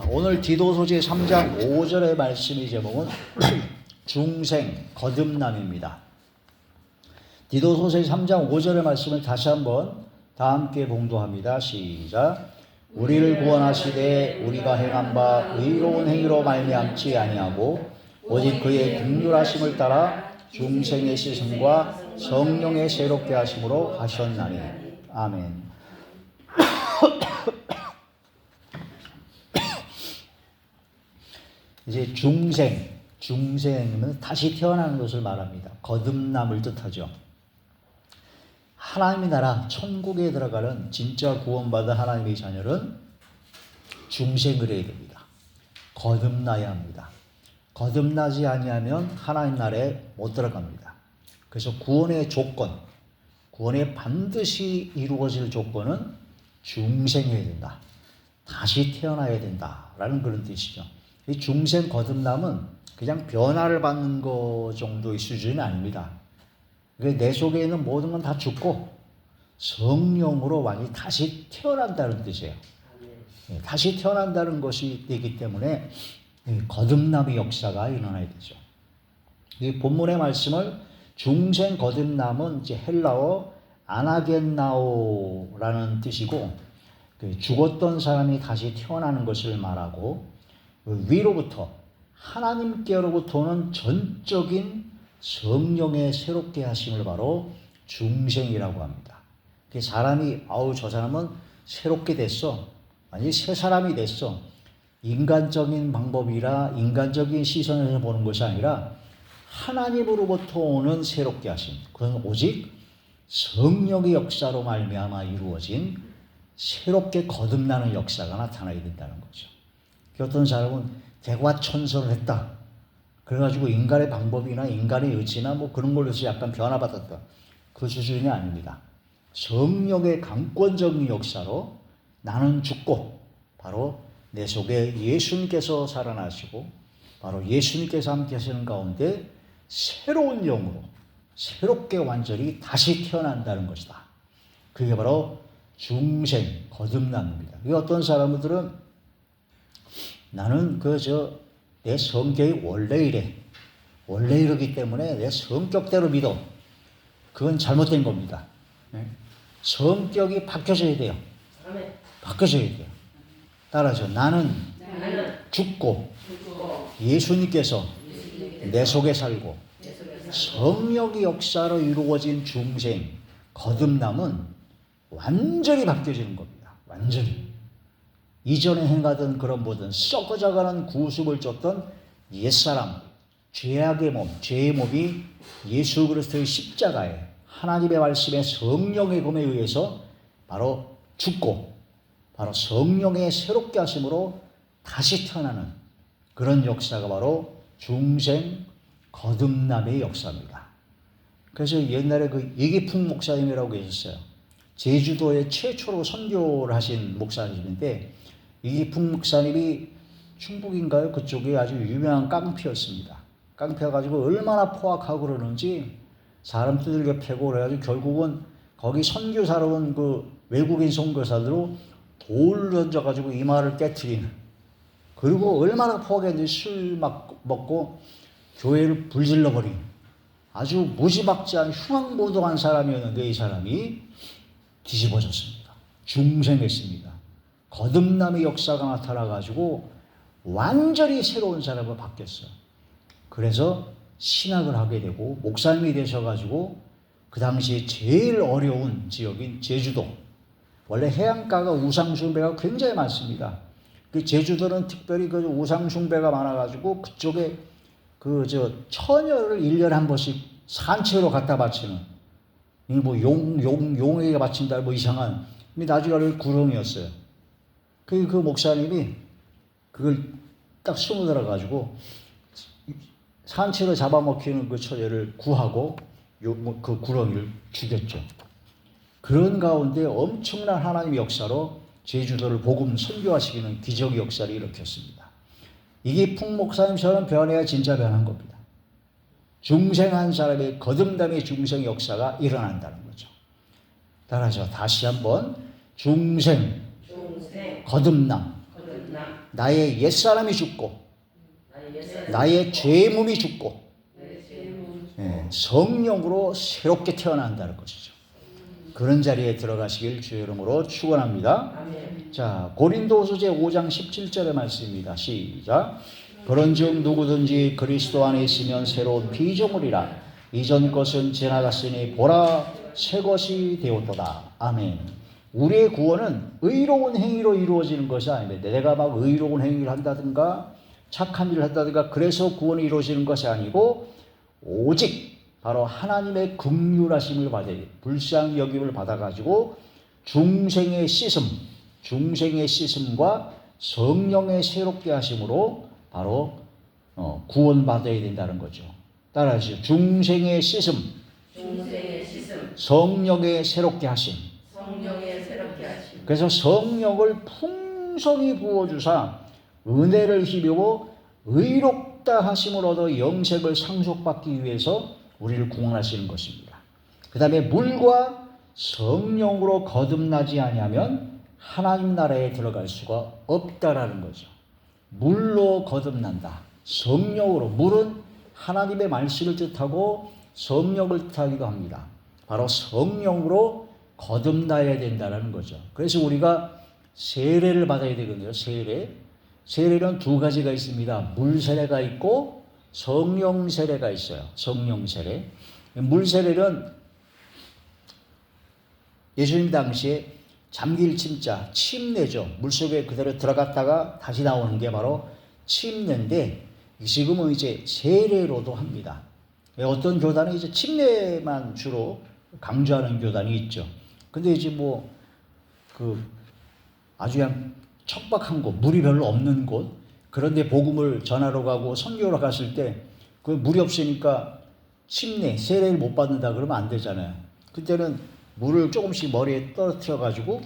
오늘 디도서 제3장 5절의 말씀의 제목은 중생 거듭남입니다. 디도서 제3장 5절의 말씀을 다시 한번 다 함께 봉독합니다. 시작. 우리를 구원하시되 우리가 행한 바 의로운 행위로 말미암지 아니하고 오직 그의 긍휼하심을 따라 중생의 씻음과 성령의 새롭게 하심으로 하셨나니. 아멘. 이제 중생은 다시 태어나는 것을 말합니다. 거듭남을 뜻하죠. 하나님의 나라 천국에 들어가는 진짜 구원받은 하나님의 자녀는 중생을 해야 됩니다. 거듭나야 합니다. 거듭나지 아니하면 하나님 나라에 못 들어갑니다. 그래서 구원의 조건, 구원에 반드시 이루어질 조건은 중생해야 된다. 다시 태어나야 된다라는 그런 뜻이죠. 이 중생 거듭남은 그냥 변화를 받는 것 정도의 수준이 아닙니다. 내 속에 있는 모든 건 다 죽고 성령으로 완전히 다시 태어난다는 뜻이에요. 다시 태어난다는 것이 되기 때문에 거듭남의 역사가 일어나야 되죠. 이 본문의 말씀을 중생 거듭남은 이제 헬라어 아나겐나오라는 뜻이고 죽었던 사람이 다시 태어나는 것을 말하고 위로부터 하나님께로부터는 전적인 성령의 새롭게 하심을 바로 중생이라고 합니다. 사람이 저 사람은 새롭게 됐어. 아니 새 사람이 됐어. 인간적인 방법이라 인간적인 시선에서 보는 것이 아니라 하나님으로부터 오는 새롭게 하심. 그건 오직 성령의 역사로 말미암아 이루어진 새롭게 거듭나는 역사가 나타나야 된다는 거죠. 어떤 사람은 개과천선을 했다. 그래가지고 인간의 방법이나 인간의 의지나 그런 걸로 해서 약간 변화받았다. 그 수준이 아닙니다. 성령의 강권적인 역사로 나는 죽고 바로 내 속에 예수님께서 살아나시고 바로 예수님께서 함께 하시는 가운데 새로운 영으로 새롭게 완전히 다시 태어난다는 것이다. 그게 바로 중생 거듭남입니다. 어떤 사람들은 나는 내 성격이 원래 이래. 원래 이러기 때문에 내 성격대로 믿어. 그건 잘못된 겁니다. 성격이 바뀌어져야 돼요. 바뀌어져야 돼요. 따라서 나는 죽고 예수님께서 내 속에 살고 성령의 역사로 이루어진 중생 거듭남은 완전히 바뀌어지는 겁니다. 완전히. 이전에 행하던 그런 모든 썩어져가는 구습을 쫓던 옛사람, 죄악의 몸, 죄의 몸이 예수 그리스도의 십자가에 하나님의 말씀에 성령의 검에 의해서 바로 죽고 바로 성령의 새롭게 하심으로 다시 태어나는 그런 역사가 바로 중생 거듭남의 역사입니다. 그래서 옛날에 이기풍 목사님이라고 계셨어요. 제주도에 최초로 선교를 하신 목사님인데 이기풍 목사님이 충북인가요? 그쪽에 아주 유명한 깡패였습니다. 깡패여가지고 얼마나 포악하고 그러는지 사람 두들겨 패고 그래가지고 결국은 거기 선교사로 온 외국인 선교사들로 돌 던져가지고 이마를 깨트리는, 그리고 얼마나 포악했는지 술 먹고 교회를 불질러버린 아주 무지막지한 흉악무도한 사람이었는데 이 사람이 뒤집어졌습니다. 중생했습니다. 거듭남의 역사가 나타나가지고 완전히 새로운 사람으로 바뀌었어요. 그래서 신학을 하게 되고 목사님이 되셔가지고 그 당시에 제일 어려운 지역인 제주도, 원래 해안가가 우상숭배가 굉장히 많습니다. 제주도는 특별히 우상숭배가 많아가지고 그쪽에 처녀를 1년에 한 번씩 산채로 갖다 바치는, 용에게 바친다 이상한, 나중에 알고 구렁이었어요. 그 목사님이 그걸 딱 숨어들어가지고 산채로 잡아먹히는 그 처녀를 구하고 그 구렁이를 죽였죠. 그런 가운데 엄청난 하나님의 역사로 제주도를 복음 선교하시기는 기적의 역사를 일으켰습니다. 이기풍 목사님처럼 변해야 진짜 변한 겁니다. 중생한 사람의 거듭남의 중생 역사가 일어난다는 거죠. 따라서 다시 한번 중생 거듭남. 나의 옛사람이 죽고 나의 죄의 몸이 죽고 성령으로 새롭게 태어난다는 것이죠. 그런 자리에 들어가시길 주의 이름으로 축원합니다. 자, 고린도후서 제5장 17절의 말씀입니다. 시작. 그런즉 누구든지 그리스도 안에 있으면 새로운 피조물이라 이전 것은 지나갔으니 보라 새 것이 되었도다. 아멘. 우리의 구원은 의로운 행위로 이루어지는 것이 아닙니다. 내가 막 의로운 행위를 한다든가 착한 일을 한다든가 그래서 구원이 이루어지는 것이 아니고 오직 바로 하나님의 긍휼하심을 받아야 돼요. 불쌍히 여김을 받아가지고 중생의 씻음과 성령의 새롭게 하심으로 바로 구원받아야 된다는 거죠. 따라하시죠. 중생의 씻음, 성령의 새롭게 하심. 그래서 성령을 풍성히 부어주사 은혜를 힘입어 의롭다 하심을 얻어 영생을 상속받기 위해서 우리를 구원하시는 것입니다. 그 다음에 물과 성령으로 거듭나지 아니하면 하나님 나라에 들어갈 수가 없다라는 거죠. 물로 거듭난다. 성령으로. 물은 하나님의 말씀을 뜻하고 성령을 뜻하기도 합니다. 바로 성령으로 거듭나야 된다는 거죠. 그래서 우리가 세례를 받아야 되거든요. 세례는 두 가지가 있습니다. 물세례가 있고 성령 세례가 있어요. 성령 세례. 물세례는 예수님 당시에 잠길 침자, 침례죠. 물속에 그대로 들어갔다가 다시 나오는 게 바로 침례인데 지금은 이제 세례로도 합니다. 어떤 교단은 이제 침례만 주로 강조하는 교단이 있죠. 근데 이제 아주 그냥 척박한 곳, 물이 별로 없는 곳, 그런데 복음을 전하러 가고 선교하러 갔을 때 그 물이 없으니까 침례, 세례를 못 받는다 그러면 안 되잖아요. 그때는 물을 조금씩 머리에 떨어뜨려 가지고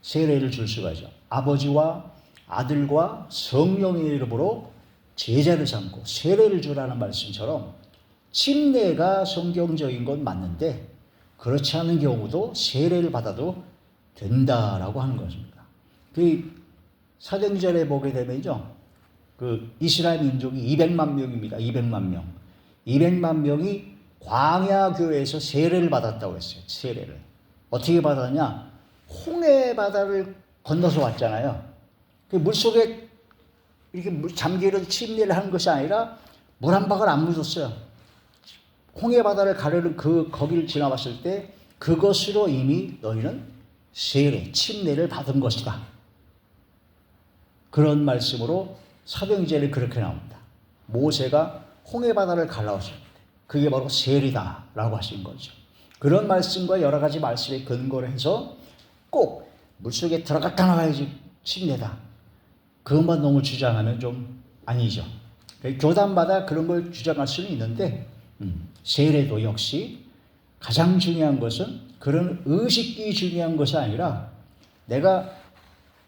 세례를 줄 수가 있죠. 아버지와 아들과 성령의 이름으로 제자를 삼고 세례를 주라는 말씀처럼 침례가 성경적인 건 맞는데 그렇지 않은 경우도 세례를 받아도 된다라고 하는 것입니다. 그 사도행전에 보게 되면요, 그 이스라엘 민족이 200만 명입니다. 200만 명. 200만 명이 광야 교회에서 세례를 받았다고 했어요. 세례를. 어떻게 받았냐? 홍해 바다를 건너서 왔잖아요. 그 물속에 이렇게 잠기는 침례를 하는 것이 아니라 물 한 방울 안 묻었어요. 홍해 바다를 가르는 거기를 지나왔을 때 그것으로 이미 너희는 세례, 침례를 받은 것이다. 그런 말씀으로 사도행전에 그렇게 나옵니다. 모세가 홍해 바다를 갈라왔을 때 그게 바로 세례다라고 하신 거죠. 그런 말씀과 여러 가지 말씀에 근거를 해서 꼭 물속에 들어갔다 나가야지 침례다. 그것만 너무 주장하면 좀 아니죠. 교단마다 그런 걸 주장할 수는 있는데 세례도 역시 가장 중요한 것은 그런 의식이 중요한 것이 아니라 내가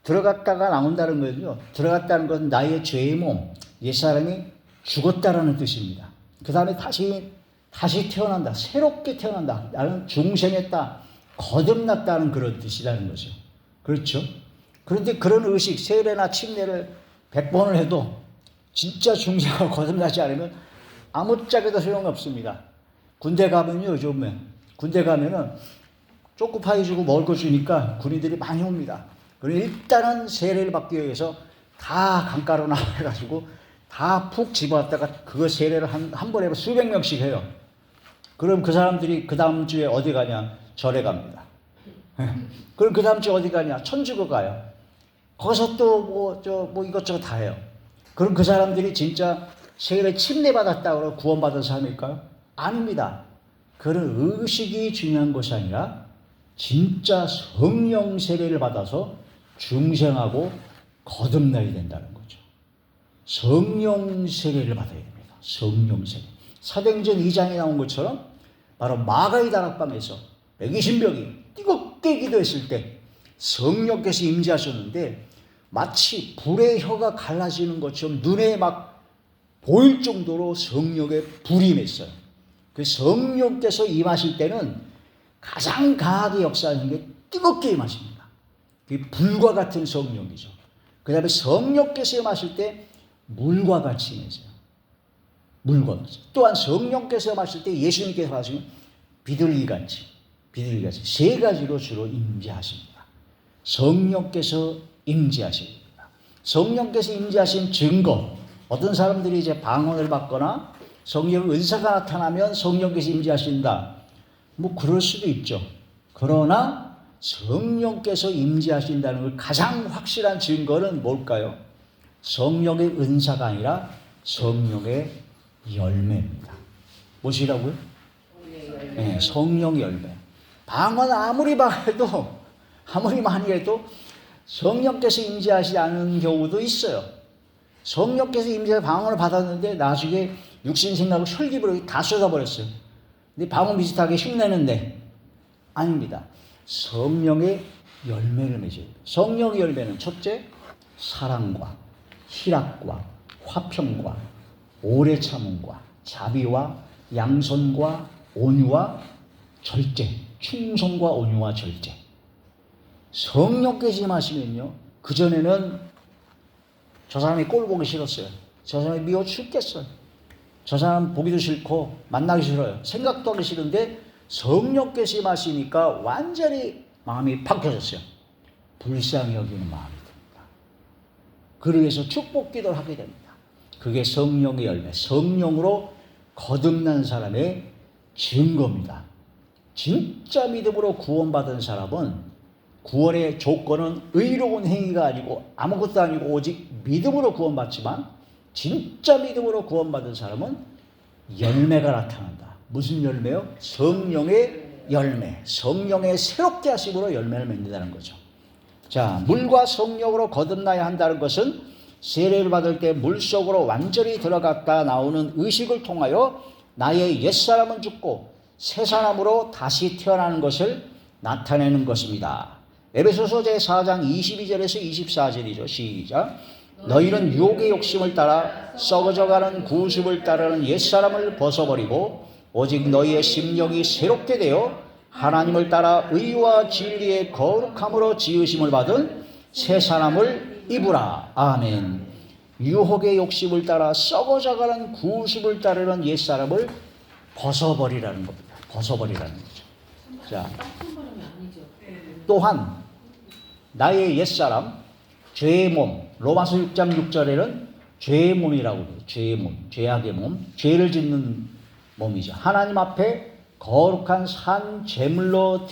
들어갔다가 나온다는 거는요. 들어갔다는 것은 나의 죄의 몸, 옛사람이 죽었다라는 뜻입니다. 그 다음에 다시 태어난다. 새롭게 태어난다. 나는 중생했다. 거듭났다는 그런 뜻이라는 거죠. 그렇죠? 그런데 그런 의식, 세례나 침례를 100번을 해도 진짜 중생하고 거듭나지 않으면 아무짝에도 소용없습니다. 군대 가면요, 요즘에. 군대 가면은 초코파이 주고 먹을 거 주니까 군인들이 많이 옵니다. 그리고 일단은 세례를 받기 위해서 다 강가로 나와가지고 다 푹 집어왔다가 그거 세례를 한 번에 수백 명씩 해요. 그럼 그 사람들이 그 다음 주에 어디 가냐? 절에 갑니다. 그럼 그 다음 주에 어디 가냐? 천주교 가요. 거기서 또 이것저것 다 해요. 그럼 그 사람들이 진짜 세례 침례 받았다고 구원받은 사람일까요? 아닙니다. 그런 의식이 중요한 것이 아니라 진짜 성령 세례를 받아서 중생하고 거듭나야 된다는 거죠. 성령 세례를 받아야 됩니다. 성령 세례. 사도행전 2장에 나온 것처럼 바로 마가의 다락방에서 120명이 뜨겁게 기도했을 때 성령께서 임재하셨는데 마치 불의 혀가 갈라지는 것처럼 눈에 막 보일 정도로 성령의 불이 임했어요. 그 성령께서 임하실 때는 가장 강하게 역사하는 게 뜨겁게 임하십니다. 그 불과 같은 성령이죠. 그 다음에 성령께서 임하실 때 물과 같이 임하세요. 물과 같이. 또한 성령께서 임하실 때 예수님께서 하시면 비둘기같이 세 가지로 주로 임재하십니다. 성령께서 임재하십니다. 성령께서 임재하신 증거, 어떤 사람들이 이제 방언을 받거나 성령 은사가 나타나면 성령께서 임재하신다. 뭐 그럴 수도 있죠. 그러나 성령께서 임재하신다는 걸 가장 확실한 증거는 뭘까요? 성령의 은사가 아니라 성령의 열매입니다. 무엇이라고요? 네, 성령의 열매. 방언 아무리 많이 해도 성령께서 임재하지 않은 경우도 있어요. 성령께서 임재해 방언을 받았는데 나중에 육신 생각을 혈기로 다 쏟아버렸어요. 근데 방언 비슷하게 흉내는데 아닙니다. 성령의 열매를 맺어요. 성령의 열매는 첫째, 사랑과 희락과 화평과 오래 참음과 자비와 양선과 온유와 절제, 충성과 온유와 절제. 성령께서 임하시면요, 그전에는 저 사람이 꼴 보기 싫었어요. 저 사람이 미워 죽겠어요. 저 사람 보기도 싫고 만나기 싫어요. 생각도 하기 싫은데 성령께서 임하시니까 완전히 마음이 바뀌어졌어요. 불쌍히 여기는 마음이 됩니다. 그러기위해서 축복 기도를 하게 됩니다. 그게 성령의 열매, 성령으로 거듭난 사람의 증거입니다. 진짜 믿음으로 구원받은 사람은 구원의 조건은 의로운 행위가 아니고 아무것도 아니고 오직 믿음으로 구원받지만, 진짜 믿음으로 구원받은 사람은 열매가 나타난다. 무슨 열매요? 성령의 열매. 성령의 새롭게 하심으로 열매를 맺는다는 거죠. 자, 물과 성령으로 거듭나야 한다는 것은 세례를 받을 때 물속으로 완전히 들어갔다 나오는 의식을 통하여 나의 옛사람은 죽고 새 사람으로 다시 태어나는 것을 나타내는 것입니다. 에베소서 제4장 22절에서 24절이죠. 시작. 너희는 유혹의 욕심을 따라 썩어져가는 구습을 따르는 옛사람을 벗어버리고 오직 너희의 심령이 새롭게 되어 하나님을 따라 의와 진리의 거룩함으로 지으심을 받은 새 사람을 입으라. 아멘. 유혹의 욕심을 따라 썩어져가는 구습을 따르는 옛사람을 벗어버리라는 겁니다. 벗어버리라는 거죠. 자, 또한 나의 옛사람, 죄의 몸, 로마서 6장 6절에는 죄의 몸이라고 해요. 죄의 몸, 죄악의 몸, 죄를 짓는 몸이죠. 하나님 앞에 거룩한 산 제물로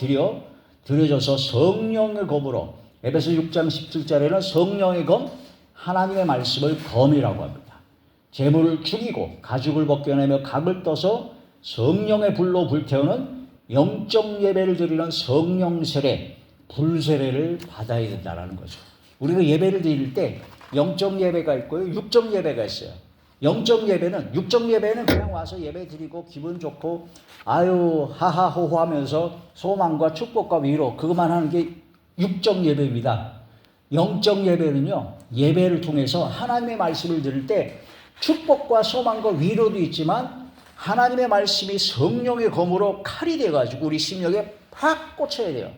드려져서 성령의 검으로, 에베소 6장 17절에는 성령의 검, 하나님의 말씀을 검이라고 합니다. 제물을 죽이고 가죽을 벗겨내며 각을 떠서 성령의 불로 불태우는 영적 예배를 드리는 성령 세례, 불세례를 받아야 된다는 거죠. 우리가 예배를 드릴 때 영적 예배가 있고요, 육적 예배가 있어요. 육적 예배는 그냥 와서 예배 드리고 기분 좋고 아유 하하호호 하면서 소망과 축복과 위로 그것만 하는 게 육적 예배입니다. 영적 예배는요, 예배를 통해서 하나님의 말씀을 들을 때 축복과 소망과 위로도 있지만 하나님의 말씀이 성령의 검으로 칼이 돼가지고 우리 심령에 팍 꽂혀야 돼요.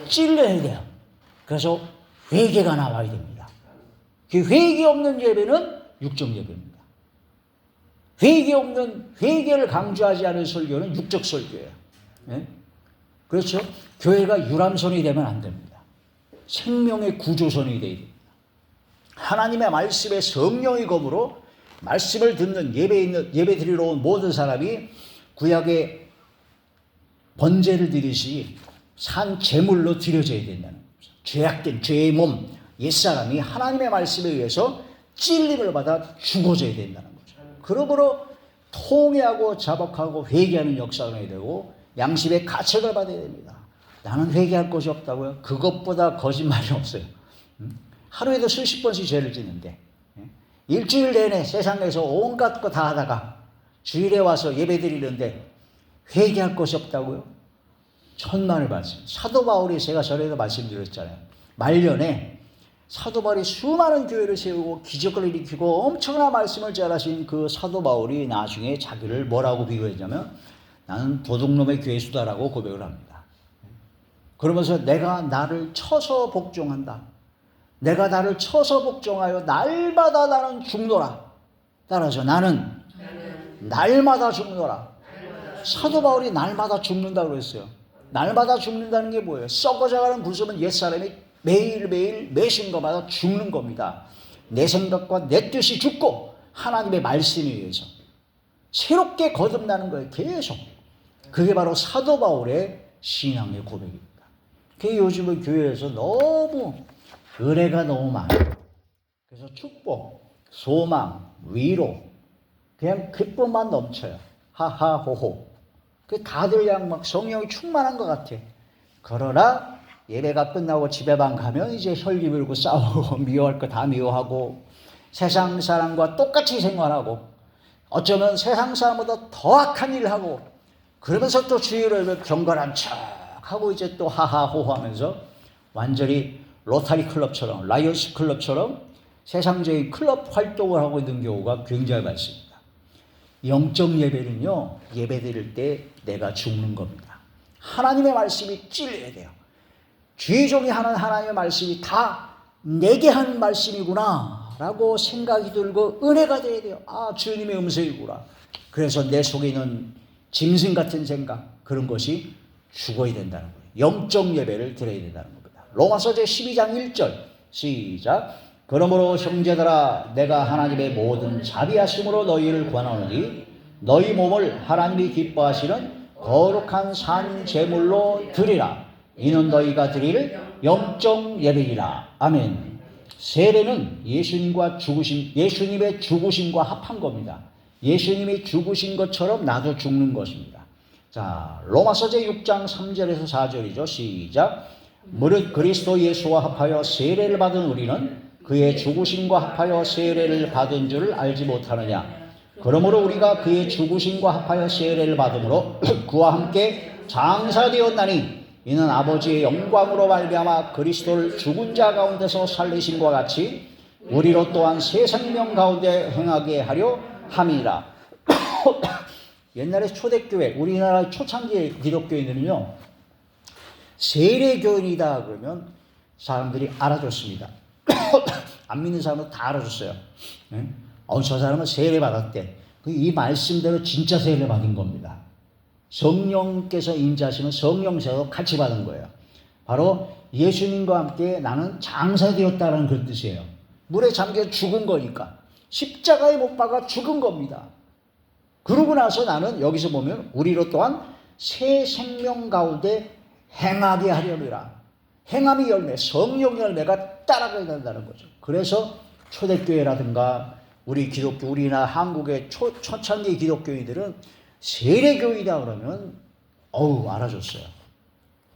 찔러야 돼요. 그래서 회개가 나와야 됩니다. 그 회개 없는 예배는 육적 예배입니다. 회개를 강조하지 않은 설교는 육적 설교예요. 네? 그렇죠? 교회가 유람선이 되면 안 됩니다. 생명의 구조선이 되어야 됩니다. 하나님의 말씀에 성령의 검으로 말씀을 듣는 예배 드리러 온 모든 사람이 구약의 번제를 드리시 산 제물로 드려져야 된다는 거죠. 죄악된 죄의 몸, 옛사람이 하나님의 말씀에 의해서 찔림을 받아 죽어져야 된다는 거죠. 그러므로 통회하고 자복하고 회개하는 역사가 되고 양심의 가책을 받아야 됩니다. 나는 회개할 것이 없다고요? 그것보다 거짓말이 없어요. 하루에도 수십 번씩 죄를 짓는데 일주일 내내 세상에서 온갖 거 다 하다가 주일에 와서 예배 드리는데 회개할 것이 없다고요? 천만을 받습니다. 사도 바울이 제가 전에도 말씀드렸잖아요. 말년에 사도 바울이 수많은 교회를 세우고 기적을 일으키고 엄청난 말씀을 잘하신 그 사도 바울이 나중에 자기를 뭐라고 비교했냐면 나는 도둑놈의 괴수다라고 고백을 합니다. 그러면서 내가 나를 쳐서 복종한다. 내가 나를 쳐서 복종하여 날마다 나는 죽노라. 따라서 나는 날마다 죽노라. 사도 바울이 날마다 죽는다고 그랬어요. 날마다 죽는다는 게 뭐예요? 썩어져가는 부수면 옛사람이 매일매일 매 순간마다 죽는 겁니다. 내 생각과 내 뜻이 죽고 하나님의 말씀에 의해서 새롭게 거듭나는 거예요. 계속. 그게 바로 사도 바울의 신앙의 고백입니다. 그게 요즘은 교회에서 너무 은혜가 너무 많아요. 그래서 축복, 소망, 위로, 그냥 기쁨만 넘쳐요. 하하호호. 그 다들 그냥 막 성령이 충만한 것 같아. 그러나 예배가 끝나고 집에만 가면 이제 혈기 불고 싸우고 미워할 거 다 미워하고 세상 사람과 똑같이 생활하고 어쩌면 세상 사람보다 더 악한 일을 하고 그러면서 또 주의를 경건한 척하고 이제 또 하하호호 하면서 완전히 로타리 클럽처럼 라이언스 클럽처럼 세상적인 클럽 활동을 하고 있는 경우가 굉장히 많습니다. 영적 예배는요, 예배 드릴 때 내가 죽는 겁니다. 하나님의 말씀이 찔려야 돼요. 주의종이 하는 하나님의 말씀이 다 내게 하는 말씀이구나 라고 생각이 들고 은혜가 돼야 돼요. 아, 주님의 음성이구나. 그래서 내 속에 있는 짐승 같은 생각, 그런 것이 죽어야 된다는 거예요. 영적 예배를 드려야 된다는 겁니다. 로마서 제12장 1절 시작. 그러므로 형제들아 내가 하나님의 모든 자비하심으로 너희를 권하노니 너희 몸을 하나님이 기뻐하시는 거룩한 산 제물로 드리라. 이는 너희가 드릴 영적 예배이라. 아멘. 세례는 예수님의 죽으심과 합한 겁니다. 예수님이 죽으신 것처럼 나도 죽는 것입니다. 자, 로마서 제6장 3절에서 4절이죠. 시작. 무릇 그리스도 예수와 합하여 세례를 받은 우리는 그의 죽으심과 합하여 세례를 받은 줄을 알지 못하느냐. 그러므로 우리가 그의 죽으심과 합하여 세례를 받음으로 그와 함께 장사되었나니 이는 아버지의 영광으로 말미암아 그리스도를 죽은 자 가운데서 살리심과 같이 우리로 또한 새 생명 가운데 행하게 하려 함이라. 옛날에 초대교회, 우리나라 초창기 기독교인들은요, 세례교인이다 그러면 사람들이 알아줬습니다. 안 믿는 사람은 다 알아줬어요. 저 사람은 세례 받았대. 이 말씀대로 진짜 세례 받은 겁니다. 성령께서 인자하시면 성령세도 같이 받은 거예요. 바로 예수님과 함께 나는 장사되었다는 그런 뜻이에요. 물에 잠겨 죽은 거니까. 십자가에 못 박아 죽은 겁니다. 그러고 나서 나는 여기서 보면 우리로 또한 새 생명 가운데 행하게 하려니라. 행함의 열매, 성령 열매가 따라가야 된다는 거죠. 그래서 초대교회라든가 우리 기독교, 우리나라 한국의 초창기 기독교인들은 세례교인이다 그러면 알아줬어요.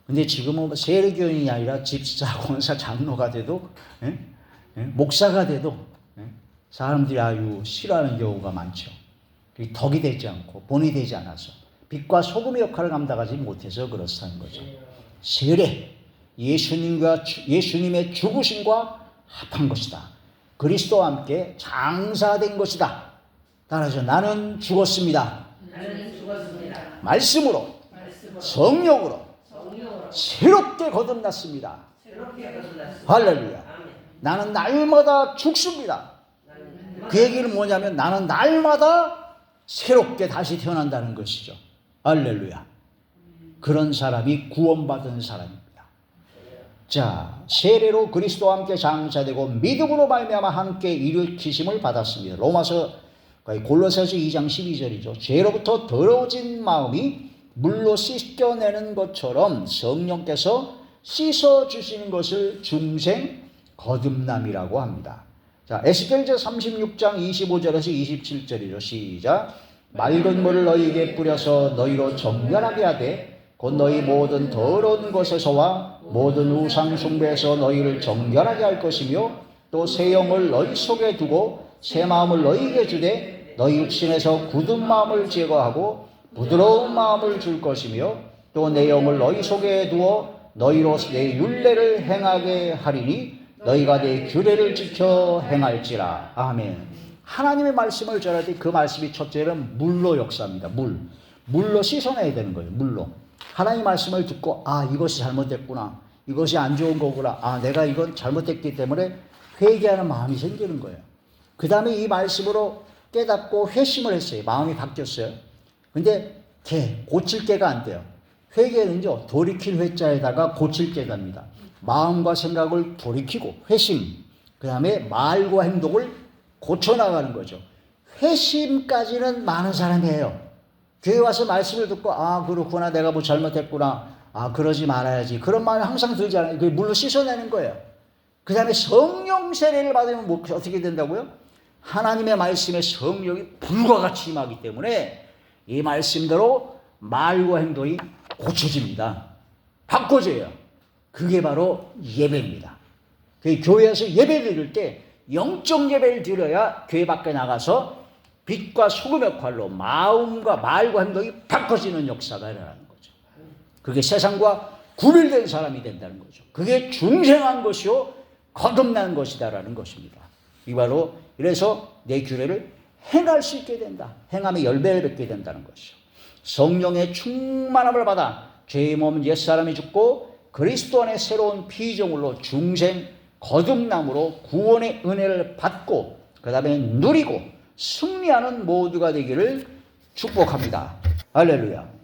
근데 지금은 세례교인이 아니라 집사, 권사, 장로가 돼도 목사가 돼도 사람들이 아유 싫어하는 경우가 많죠. 덕이 되지 않고 본이 되지 않아서 빛과 소금의 역할을 감당하지 못해서 그렇다는 거죠. 세례, 예수님의 죽으심과 합한 것이다. 그리스도와 함께 장사된 것이다. 따라서 나는 죽었습니다. 말씀으로, 성령으로 새롭게 거듭났습니다. 할렐루야. 나는 날마다 죽습니다. 그 얘기는 뭐냐면 나는 날마다 새롭게 다시 태어난다는 것이죠. 할렐루야. 그런 사람이 구원받은 사람입니다. 자, 세례로 그리스도와 함께 장사되고 믿음으로 말미암아 함께 일으키심을 받았습니다. 로마서 골로새서 2장 12절이죠. 죄로부터 더러워진 마음이 물로 씻겨내는 것처럼 성령께서 씻어주시는 것을 중생 거듭남이라고 합니다. 자, 에스겔서 36장 25절에서 27절이죠. 시작. 맑은 물을 너희에게 뿌려서 너희로 정결하게 하되 곧 너희 모든 더러운 것에서와 모든 우상 숭배에서 너희를 정결하게 할 것이며 또 새 영을 너희 속에 두고 새 마음을 너희에게 주되 너희 육신에서 굳은 마음을 제거하고 부드러운 마음을 줄 것이며 또 내 영을 너희 속에 두어 너희로 내 율례를 행하게 하리니 너희가 내 규례를 지켜 행할지라. 아멘. 하나님의 말씀을 전할 때 그 말씀이 첫째는 물로 역사합니다. 물로 씻어내야 되는 거예요. 물로. 하나님의 말씀을 듣고 이것이 잘못됐구나. 이것이 안 좋은 거구나. 아, 내가 이건 잘못했기 때문에 회개하는 마음이 생기는 거예요. 그 다음에 이 말씀으로 깨닫고 회심을 했어요. 마음이 바뀌었어요. 근데 고칠 깨가 안 돼요. 회개는요, 돌이킬 회자에다가 고칠 깨답니다. 마음과 생각을 돌이키고 회심, 그 다음에 말과 행동을 고쳐나가는 거죠. 회심까지는 많은 사람이 해요. 교회 와서 말씀을 듣고 아 그렇구나, 내가 뭐 잘못했구나, 아 그러지 말아야지, 그런 마음이 항상 들잖아요. 그게 물로 씻어내는 거예요. 그 다음에 성령 세례를 받으면 뭐 어떻게 된다고요? 하나님의 말씀에 성령이 불과 같이 임하기 때문에 이 말씀대로 말과 행동이 고쳐집니다. 바꿔져요. 그게 바로 예배입니다. 그 교회에서 예배 드릴 때 영적 예배를 드려야 교회 밖에 나가서 빛과 소금 역할로 마음과 말과 행동이 바꿔지는 역사가 일어나는 거죠. 그게 세상과 구별된 사람이 된다는 거죠. 그게 중생한 것이요 거듭난 것이다라는 것입니다. 이 바로 이래서 내 규례를 행할 수 있게 된다. 행함의 열매를 맺게 된다는 것이죠. 성령의 충만함을 받아 죄의 몸 옛사람이 죽고 그리스도 안에 새로운 피조물로 중생 거듭남으로 구원의 은혜를 받고 그 다음에 누리고 승리하는 모두가 되기를 축복합니다. 할렐루야.